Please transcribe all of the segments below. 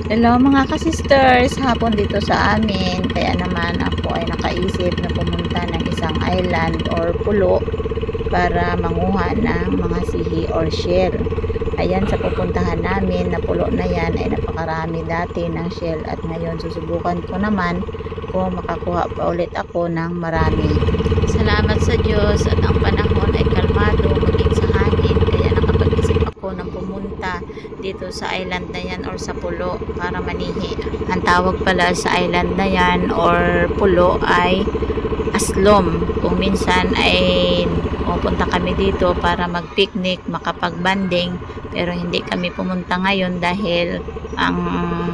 Hello mga ka-sisters, hapon dito sa amin. Kaya naman ako ay nakaisip na pumunta ng isang island or pulo para manguha ng mga sihi or shell. Ayan, sa pupuntahan namin na pulo na yan ay napakarami dati ng shell at ngayon susubukan ko naman kung makakuha pa ulit ako ng marami. Salamat sa Diyos at ang panahon ay kalmado maging sa hangin, kaya nakapag-isip ako ng pumunta dito sa island na yan or sa pulo para manihi. Ang tawag pala sa island na yan or pulo ay Aslom. Kung minsan ay pupunta kami dito para mag-picnic, makapag-banding, pero hindi kami pumunta ngayon dahil ang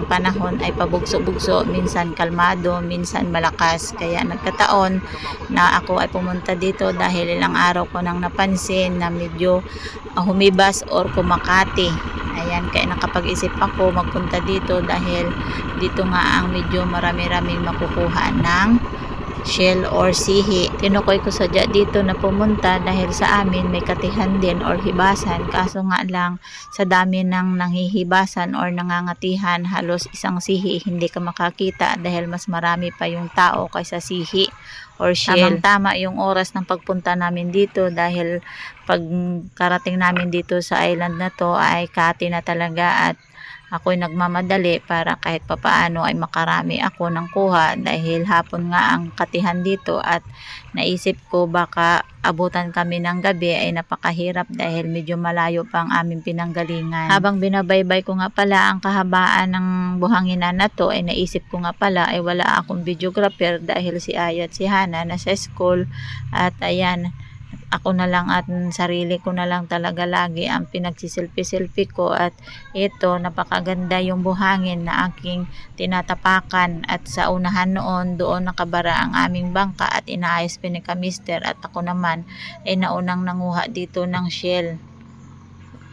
panahon ay pabugso-bugso, minsan kalmado, minsan malakas. Kaya nagkataon na ako ay pumunta dito dahil ilang araw ko nang napansin na medyo humibas or kumakati. Ayan, kaya nakapag-isip ako magpunta dito dahil dito nga ang medyo marami-raming makukuha ng shell or sihi. Tinukoy ko sadya dito na pumunta dahil sa amin may katihan din or hibasan, kaso nga lang sa dami ng nanghihibasan or nangangatihan, halos isang sihi hindi ka makakita dahil mas marami pa yung tao kaysa sihi or shell. Tamang-tama yung oras ng pagpunta namin dito dahil pag karating namin dito sa island na to ay kati na talaga at ako'y nagmamadali para kahit papaano ay makarami ako ng kuha dahil hapon nga ang katihan dito at naisip ko baka abutan kami ng gabi ay napakahirap dahil medyo malayo pa ang aming pinanggalingan. Habang binabaybay ko nga pala ang kahabaan ng buhanginan na to ay naisip ko nga pala ay wala akong videographer dahil si Aya at si Hana nasa school at ayan, ako na lang at sarili ko na lang talaga lagi ang pinagsiselfie-selfie ko at ito napakaganda yung buhangin na aking tinatapakan at sa unahan noon doon nakabara ang aming bangka at inaayos pinika mister at ako naman ay naunang nanguha dito ng shell.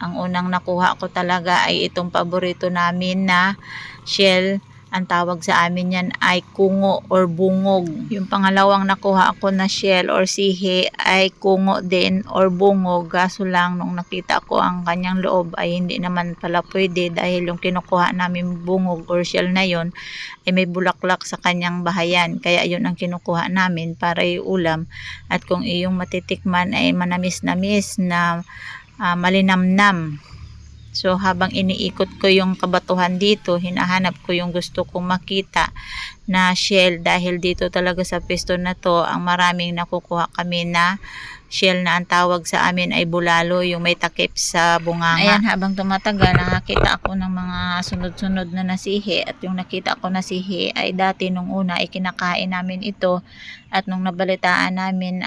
Ang unang nakuha ko talaga ay itong paborito namin na shell. Ang tawag sa amin yan ay kungo or bungog. Yung pangalawang nakuha ako na shell or sihi ay kungo din or bungog. Kaso lang nung nakita ko ang kanyang loob ay hindi naman pala pwede dahil yung kinukuha namin bungog or shell na yon ay may bulaklak sa kanyang bahayan. Kaya yun ang kinukuha namin para iulam. At kung iyong matitikman ay manamis-namis na malinamnam. So habang iniikot ko yung kabatuhan dito, hinahanap ko yung gusto kong makita na shell dahil dito talaga sa pwesto na to ang maraming nakukuha kami na shell na ang tawag sa amin ay bulalo, yung may takip sa bunganga. Ayan, habang tumatagal nakakita ako ng mga sunod-sunod na nasihi at yung nakita ko na sihi ay dati nung una ay kinakain namin ito at nung nabalitaan namin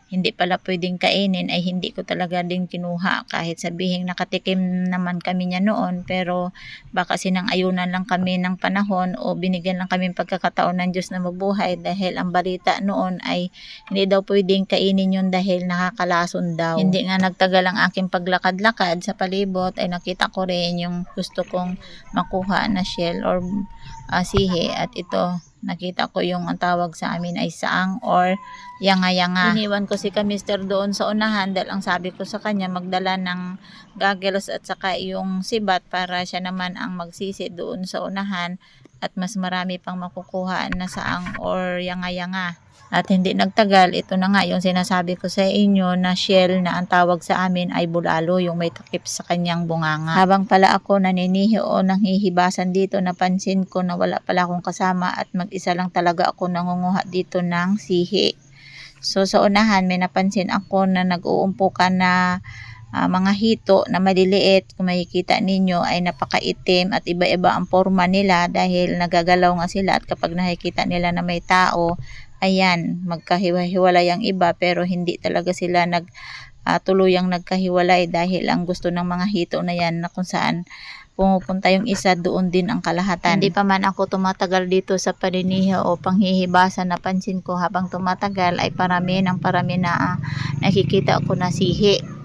hindi pala pwedeng kainin ay hindi ko talaga din kinuha kahit sabihin nakatikim naman kami niya noon, pero baka sinang-ayunan lang kami ng panahon o binigyan lang kami pagkakataon ng Diyos na mabuhay dahil ang balita noon ay hindi daw pwedeng kainin yun dahil nakakalason daw. Hindi nga nagtagal ang aking paglakad-lakad sa palibot ay nakita ko rin yung gusto kong makuha na shell or sihi at ito nakita ko yung ang tawag sa amin ay saang or yanga-yanga. Iniwan ko si Kamister doon sa unahan dahil ang sabi ko sa kanya magdala ng goggles at saka yung sibat para siya naman ang magsisi doon sa unahan at mas marami pang makukuha na saang or yanga-yanga. At hindi nagtagal, ito na nga yung sinasabi ko sa inyo na shell na ang tawag sa amin ay bulalo, yung may takip sa kanyang bunganga. Habang pala ako naninihi o nanghihibasan dito, napansin ko na wala pala akong kasama at mag-isa lang talaga ako nangunguha dito ng sihi. So sa unahan may napansin ako na nag-uumpukan na mga hito na maliliit. Kung makikita ninyo ay napakaitim at iba-iba ang forma nila dahil nagagalaw nga sila at kapag nakikita nila na may tao, ayan, magkahiwa-hiwalay ang iba pero hindi talaga sila tuluyang nagkahiwalay dahil ang gusto ng mga hito na yan na kung saan pumupunta yung isa doon din ang kalahatan. Hindi pa man ako tumatagal dito sa paninihi o panghihibasan, napansin ko habang tumatagal ay parami ng parami na nakikita ko na sihi.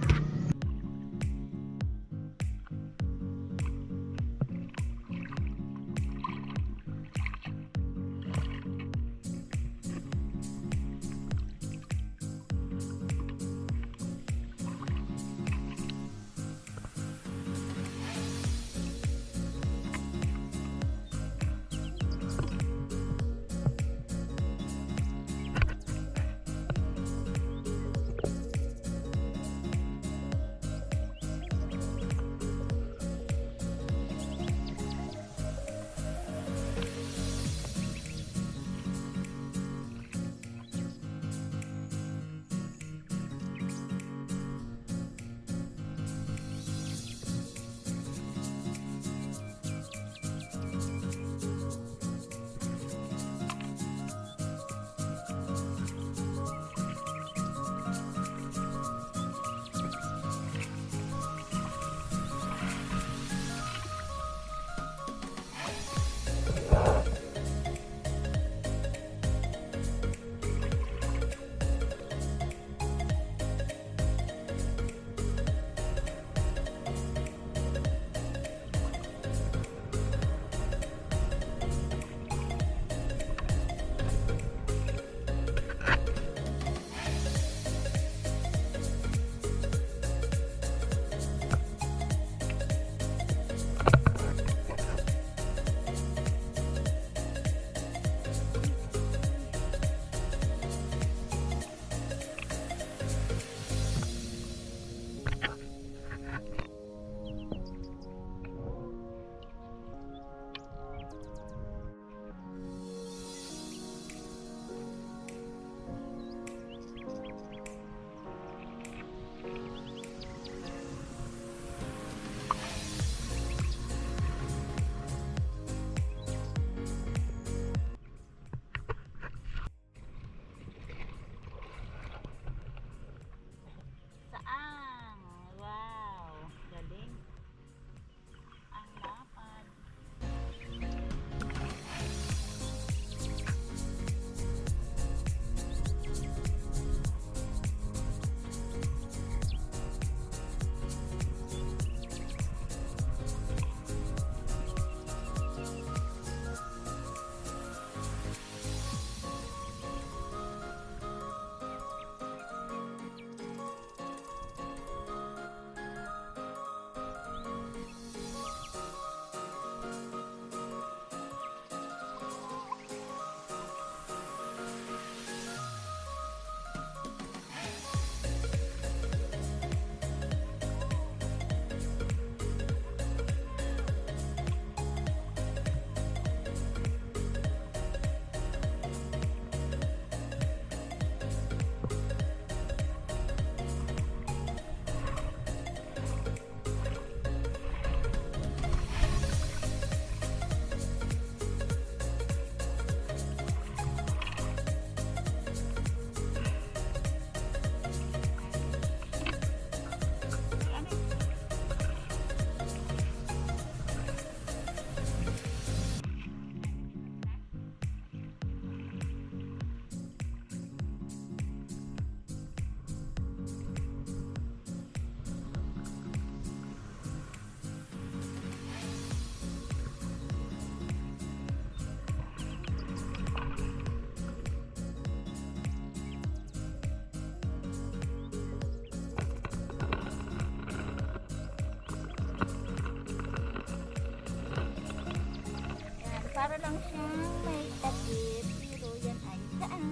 Para lang siyang may takip, pero yan ay saan?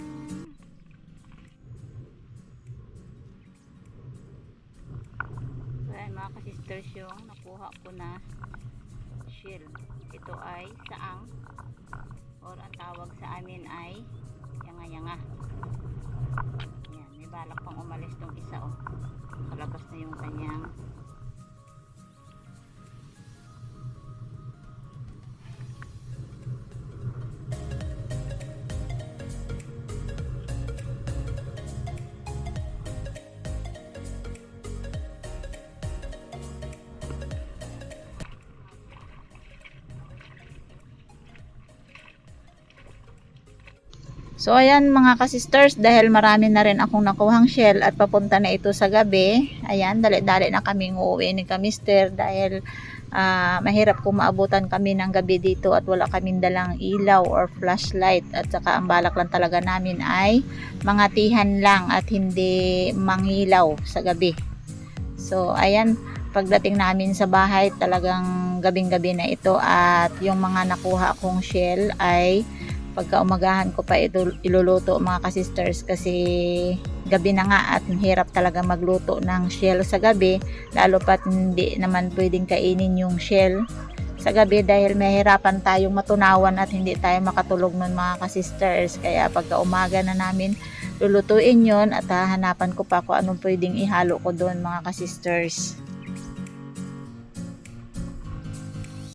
So ayan mga ka-sisters, yung nakuha ko na shell. Ito ay saang, or ang tawag sa amin ay yanga-yanga. Ayan, may balak pang umalis tong isa, oh. Kalabas na yung kanyang So ayan mga ka-sisters, dahil marami na rin akong nakuhang shell at papunta na ito sa gabi. Ayan, dali-dali na kaming uuwi ni ka-mister dahil mahirap kung maabutan kami ng gabi dito at wala kaming dalang ilaw or flashlight. At saka ang balak lang talaga namin ay mangatihan lang at hindi mangilaw sa gabi. So ayan, pagdating namin sa bahay talagang gabing-gabi na ito at yung mga nakuha kong shell ay pagkaumagahan ko pa ito iluluto mga ka-sisters kasi gabi na nga at hirap talaga magluto ng shell sa gabi, lalo pat hindi naman pwedeng kainin yung shell sa gabi dahil mahirapan tayong matunawan at hindi tayo makatulog nun mga ka-sisters. Kaya pagkaumaga na namin lulutuin yon at hahanapan ko pa kung anong pwedeng ihalo ko doon mga ka-sisters.